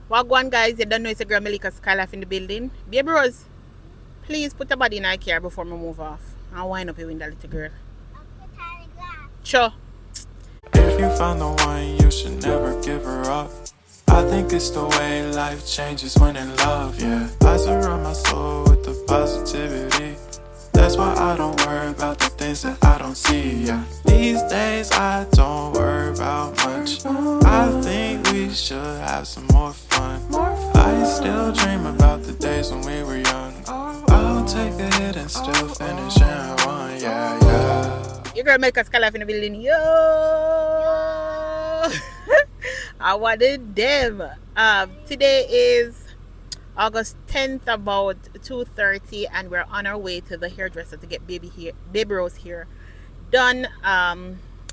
Wagwan guys, you don't know it's a girl MelicaSkylifetv in the building. Baby Rose, please put your body in our car before we move off. And wind up your window, little girl. Sure. If you find the one, you should never give her up. I think it's the way life changes when in love, yeah. I surround my soul with the positivity. That's why I don't worry about the things that I don't see, yeah. These days I don't worry about much. I think we should have some more fun. I still dream about the days when we were young. I'll take a hit and still finish in one, yeah, yeah. Your girl MelicaSkylifetv in the building. Yo! I wanted them. Today is August 10th, about 2:30, and we're on our way to the hairdresser to get baby Rose here done.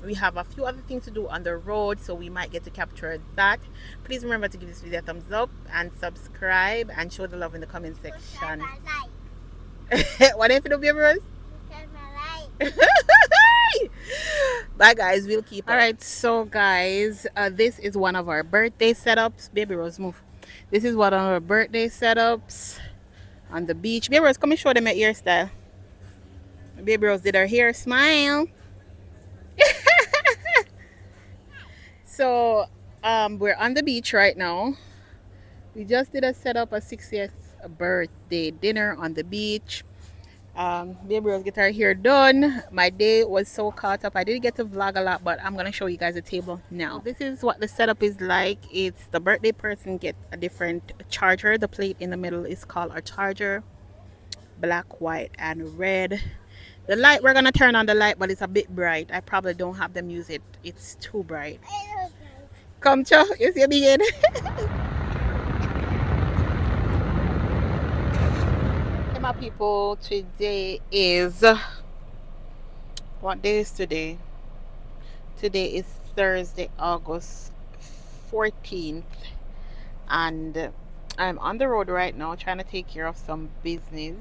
We have a few other things to do on the road, so we might get to capture that. Please remember to give this video a thumbs up and subscribe and show the love in the comment section. What if you do, Baby Rose? Bye guys, we'll keep it. Alright, so guys, this is one of our birthday setups. Baby Rose, move. This is one of our birthday setups on the beach. Baby Rose, come and show them your hairstyle. Baby Rose did her hair. Smile. So we're on the beach right now. We just did a setup a 60th birthday dinner on the beach. Baby Rose get her hair done. My day was so caught up, I didn't get to vlog a lot, but I'm gonna show you guys the table now. This is what the setup is like. It's the birthday person get a different charger. The plate in the middle is called our charger. Black, white, and red. The light, we're gonna turn on the light, but it's a bit bright. I probably don't have them use it. It's too bright. Come, Cho, you see me again. Hey, my people, today is, what day is today? Today is Thursday, August 14th, and I'm on the road right now trying to take care of some business.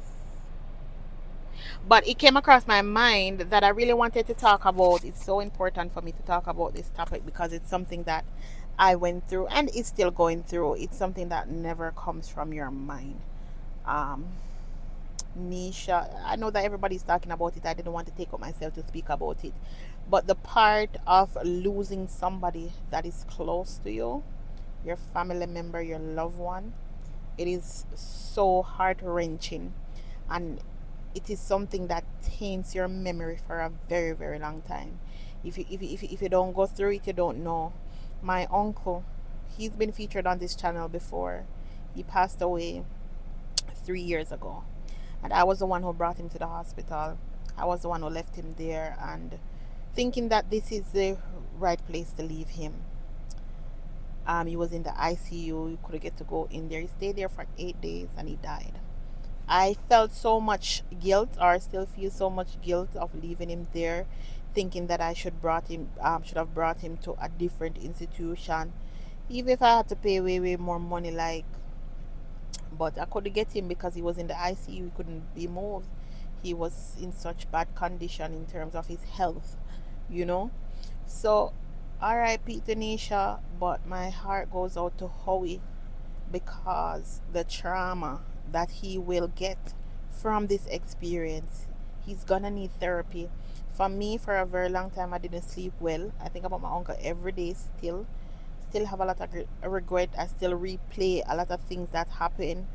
But it came across my mind that I really wanted to talk about. It's so important for me to talk about this topic because it's something that I went through and is still going through. It's something that never comes from your mind. Nesha, I know that everybody's talking about it. I didn't want to take up myself to speak about it. But the part of losing somebody that is close to you, your family member, your loved one, it is so heart-wrenching, and it is something that taints your memory for a very, very long time. If you don't go through it, you don't know. My uncle, he's been featured on this channel before. He passed away 3 years ago, and I was the one who brought him to the hospital. I was the one who left him there, and thinking that this is the right place to leave him. He was in the ICU. You couldn't get to go in there. He stayed there for 8 days and he died. I felt so much guilt, or still feel so much guilt of leaving him there, thinking that I should have brought him to a different institution, even if I had to pay way more money. But I couldn't get him because he was in the ICU. He couldn't be moved. He was in such bad condition in terms of his health, you know. So R.I.P. to Nesha, but my heart goes out to Howie because the trauma that he will get from this experience, he's gonna need therapy. For me, for a very long time, I didn't sleep well. I think about my uncle every day. Still have a lot of regret. I still replay a lot of things that happened,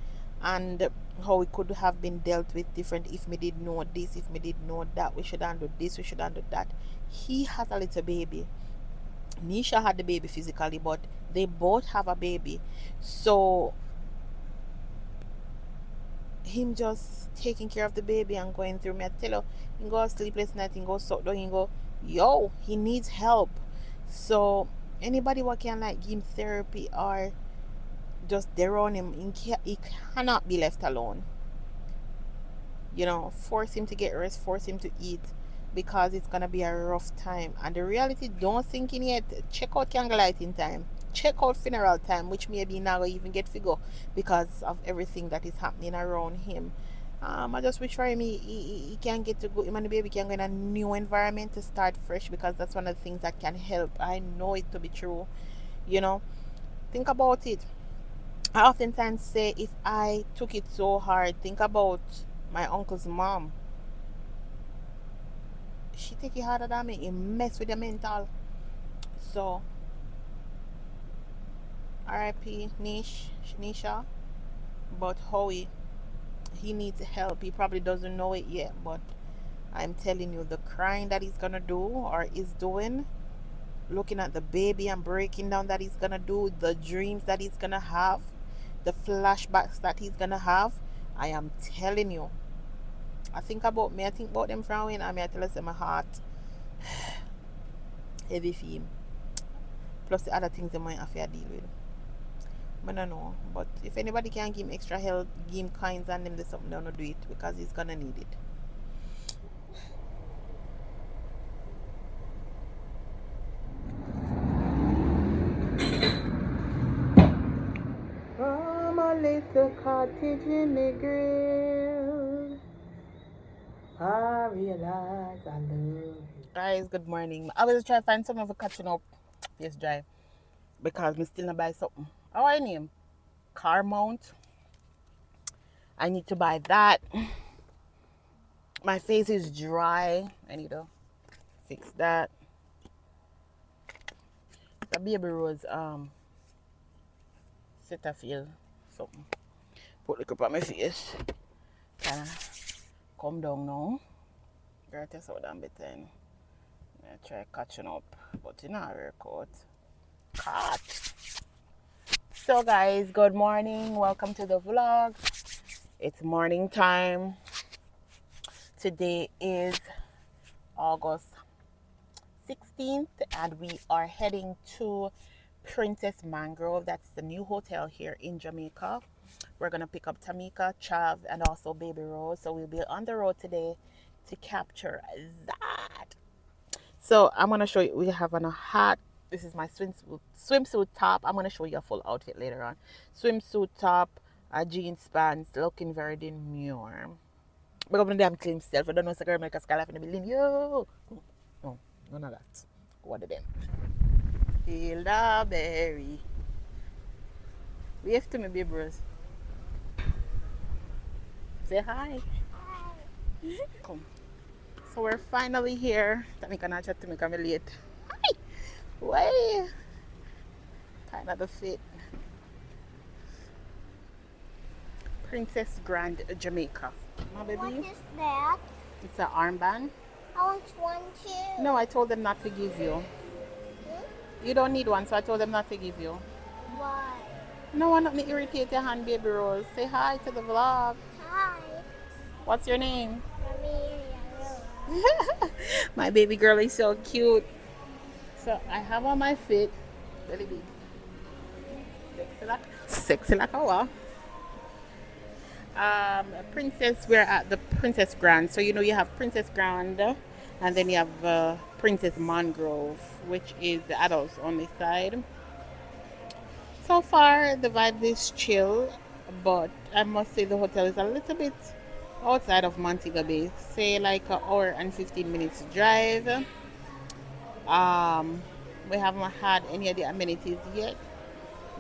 and how it could have been dealt with different if me did know this, if me did know that. We should handle this, we should handle that. He has a little baby. Nesha had the baby physically, but they both have a baby. So him just taking care of the baby and going through, me I tell you, he go sleepless night, he go suck down, he go, yo, he needs help. So anybody who can like give him therapy or just there on him, he cannot be left alone. You know, force him to get rest, force him to eat, because it's gonna be a rough time. And the reality, don't sink in yet. Check out candlelighting time, check out funeral time, which maybe now even get figure because of everything that is happening around him. I just wish for him he can get to go, him and the baby can go in a new environment to start fresh, because that's one of the things that can help. I know it to be true, you know. Think about it. I oftentimes say, if I took it so hard, think about my uncle's mom. She take it harder than me. It mess with your mental. So, R.I.P. Nesha. But Howie, he needs help. He probably doesn't know it yet, but I'm telling you, the crying that he's gonna do or is doing, looking at the baby and breaking down that he's gonna do, the dreams that he's gonna have, the flashbacks that he's gonna have, I am telling you. I think about me, I think about them from when I tell us my heart heavy for him. Plus the other things they might have to deal with. I don't know. But if anybody can give him extra help, give him coins and them there's something, they're gonna do it because he's gonna need it. From a little cottage in the grill, I realize I love you. Guys, good morning. I was trying to find something for catching up this drive because we still not buy something. How I name? Car mount. I need to buy that. My face is dry. I need to fix that. The baby rose Cetaphil something. Put the up on my face. Kinda come down now. Gotta test out that bit then. I try catching up, but it not work out. Cut. So guys, good morning. Welcome to the vlog. It's morning time. Today is August 16th and we are heading to Princess Mangrove. That's the new hotel here in Jamaica. We're gonna pick up Tamika, Chav, and also Baby Rose. So we'll be on the road today to capture that. So I'm gonna show you. We have on a hat. This is my swimsuit top. I'm gonna show you a full outfit later on. Swimsuit top, jeans pants, looking very demure. But I'm damn clean self. I don't know if I make a Skylifetv in the building. Yo, no, none of that. What of them? Hilda Berry. Wave to me, baby bros. Say hi. Hi. Come. So we're finally here. Tamika not chat to me because I'm late. Hi. Way. Kind of the fit. Princess Grand Jamaica. My baby. What is that? It's an armband. I want one too. No, I told them not to give you. You don't need one, so I told them not to give you. Why? No, I'm not going to irritate your hand, baby Rose. Say hi to the vlog. Hi. What's your name? Mommy. My baby girl is so cute. So I have on my fit. Really big. Sexy like a what? Princess, we're at the Princess Grand. So you know you have Princess Grand and then you have Princess Mangrove, which is the adults only side. So far the vibe is chill, but I must say the hotel is a little bit outside of Montego Bay, say like an hour and 15 minutes drive. We haven't had any of the amenities yet,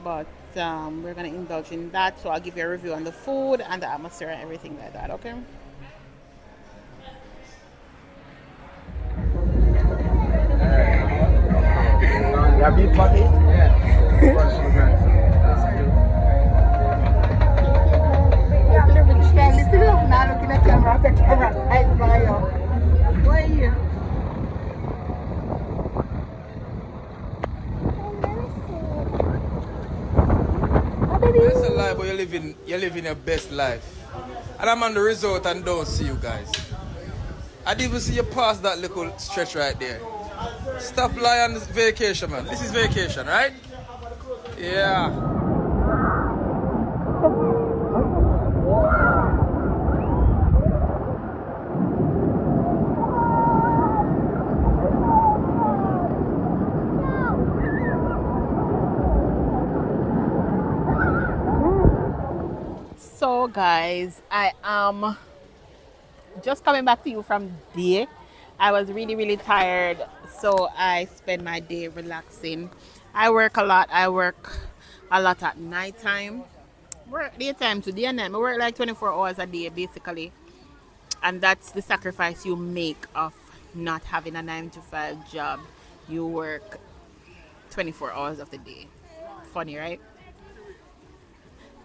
but we're gonna indulge in that. So I'll give you a review on the food and the atmosphere and everything like that. Okay. Yeah, beef patty? Yeah. Now looking at camera, the camera side by you. Where are you? That's a lie, but you're living your best life. And I'm on the resort and don't see you guys. I didn't even see you pass that little stretch right there. Stop lying on vacation, man. This is vacation, right? Yeah. So guys, I am just coming back to you from day. I was really tired, so I spend my day relaxing. I work a lot at night time, Work daytime to day and night. I work like 24 hours a day basically. And that's the sacrifice you make of not having a 9 to 5 job. You work 24 hours of the day. Funny, right?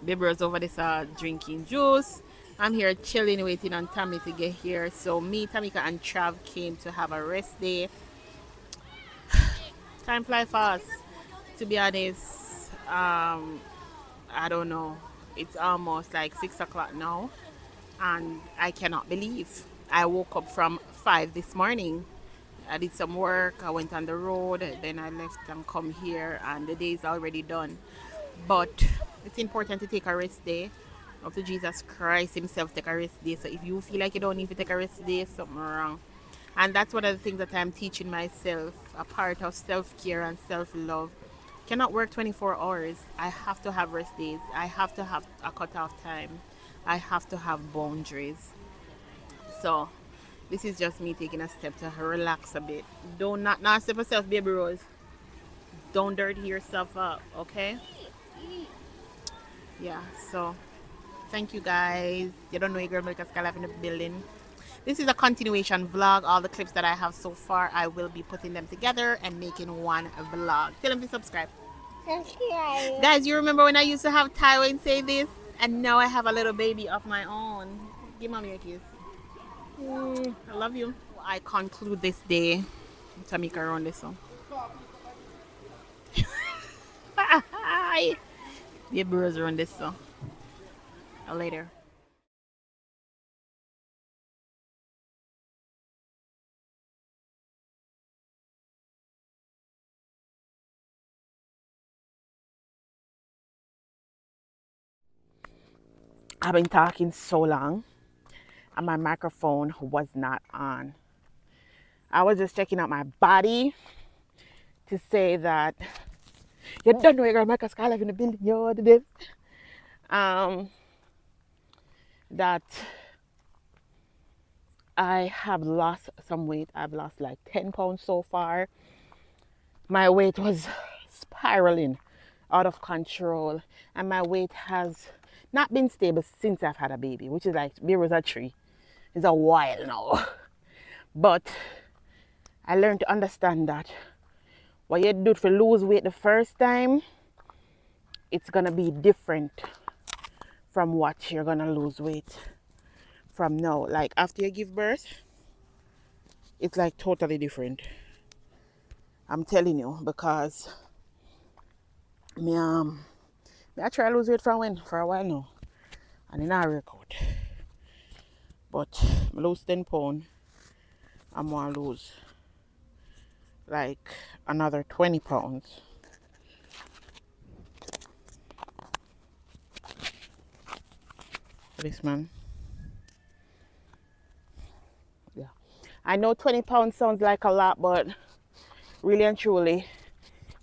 Baby was over this drinking juice. I'm here chilling, waiting on Tammy to get here. So me, Tamika, and Trav came to have a rest day. Time fly fast. To be honest, I don't know. It's almost like 6 o'clock now, and I cannot believe I woke up from 5 this morning. I did some work. I went on the road. Then I left and come here, and the day is already done. But it's important to take a rest day. Up to Jesus Christ Himself take a rest day. So if you feel like you don't need to take a rest day, something wrong. And that's one of the things that I'm teaching myself, a part of self-care and self-love. Cannot work 24 hours. I have to have rest days. I have to have a cut-off time. I have to have boundaries. So this is just me taking a step to relax a bit. Don't not step yourself, baby Rose. Don't dirty yourself up, okay? Yeah, so thank you guys. You don't know your girl MelicaSkylifetv in the building. This is a continuation vlog. All the clips that I have so far, I will be putting them together and making one vlog. Tell them to subscribe. Subscribe. Guys, you remember when I used to have Tywin say this? And now I have a little baby of my own. Give mommy a kiss. I love you. I conclude this day. Tamika around this one. The bros around this one. Later. I've been talking so long and my microphone was not on. I was just checking out my body to say that you don't know your girl MelicaSkylifetv in the building, yo, this. That I have lost some weight. I've lost like 10 pounds so far. My weight was spiraling out of control, and my weight has not been stable since I've had a baby, which is like there was a tree. It's a while now. But I learned to understand that what you do to lose weight the first time, it's gonna be different from what you're gonna lose weight from now. Like after you give birth, it's like totally different. I'm telling you, because I try to lose weight for a while now, and it not work out. But I lose 10 pounds. I'm gonna lose like another 20 pounds. This man. Yeah. I know 20 pounds sounds like a lot, but really and truly,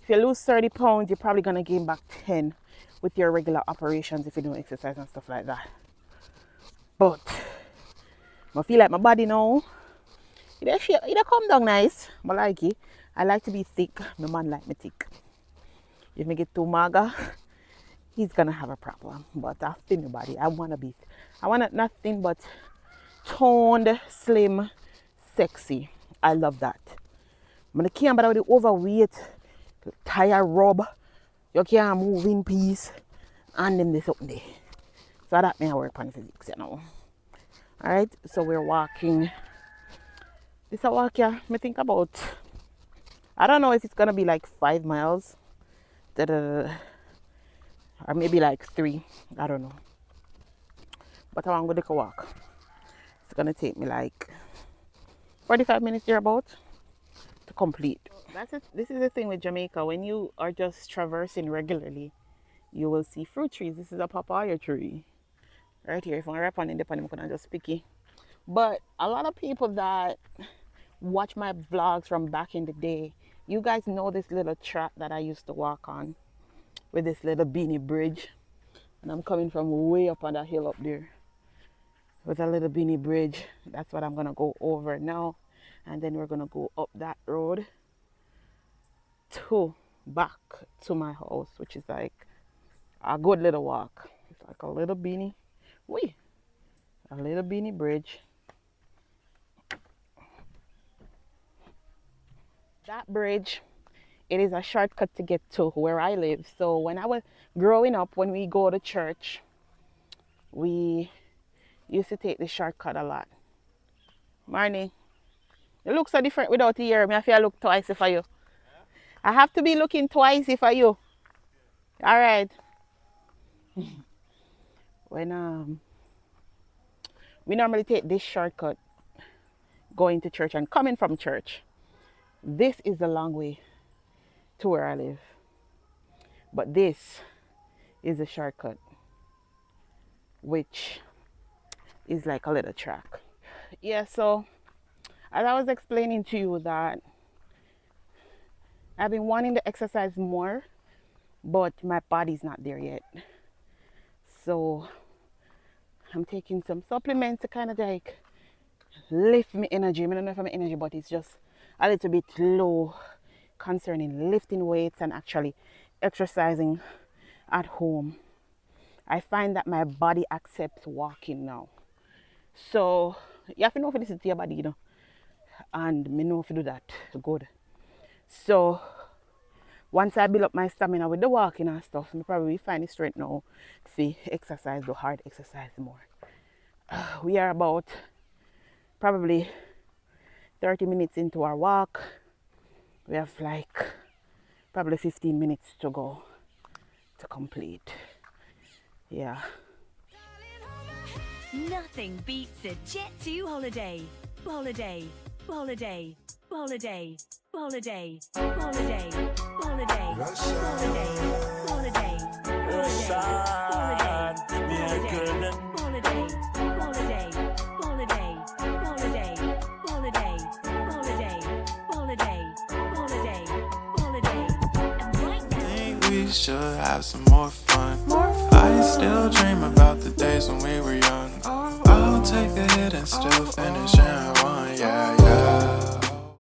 if you lose 30 pounds, you're probably gonna gain back 10 with your regular operations if you do exercise and stuff like that. But I feel like my body now, it come down nice. I like it. I like to be thick. My man like me thick. If me get too mager, he's gonna have a problem. But I thin my body. I want nothing but toned, slim, sexy. I love that. I can't bother with the overweight, tire rub. You can't move in peace. And then there's something there. So that may work on physics, you know. Alright, so we're walking. This a walk, yeah. I think about, I don't know if it's gonna be like 5 miles. Or maybe like 3. I don't know. But I'm gonna take a walk. It's gonna take me like 45 minutes thereabout to complete. That's it. This is the thing with Jamaica. When you are just traversing regularly, you will see fruit trees. This is a papaya tree. Right here. If I wrap on independent, I'm gonna just pick it. But a lot of people that watch my vlogs from back in the day, you guys know this little track that I used to walk on with this little beanie bridge. And I'm coming from way up on that hill up there with a little beanie bridge. That's what I'm gonna go over now. And then we're gonna go up that road to back to my house, which is like a good little walk. It's like a little beanie. Wee, a little beanie bridge. That bridge, it is a shortcut to get to where I live. So when I was growing up, when we go to church, we used to take the shortcut a lot. Marnie, you look so different without the ear. I feel I look twice for you. I have to be looking twice for you. All right. When we normally take this shortcut going to church and coming from church. This is the long way to where I live. But this is a shortcut, which is like a little track. Yeah, so as I was explaining to you that I've been wanting to exercise more, but my body's not there yet. So I'm taking some supplements to kind of like lift my energy. I don't know if I'm energy, but it's just a little bit low concerning lifting weights and actually exercising at home. I find that my body accepts walking now. So you have to know if this is to your body, you know. And me know if you do that good. So once I build up my stamina with the walking and stuff, I probably find the strength now to exercise, the hard exercise more. We are about probably 30 minutes into our walk. We have like probably 15 minutes to go to complete. Yeah. Nothing beats a Jet 2 holiday. Holiday, holiday, holiday, holiday, holiday, holiday, holiday, holiday, We should have some more fun. I still dream about the days when we were young. I'll take a hit and still finish and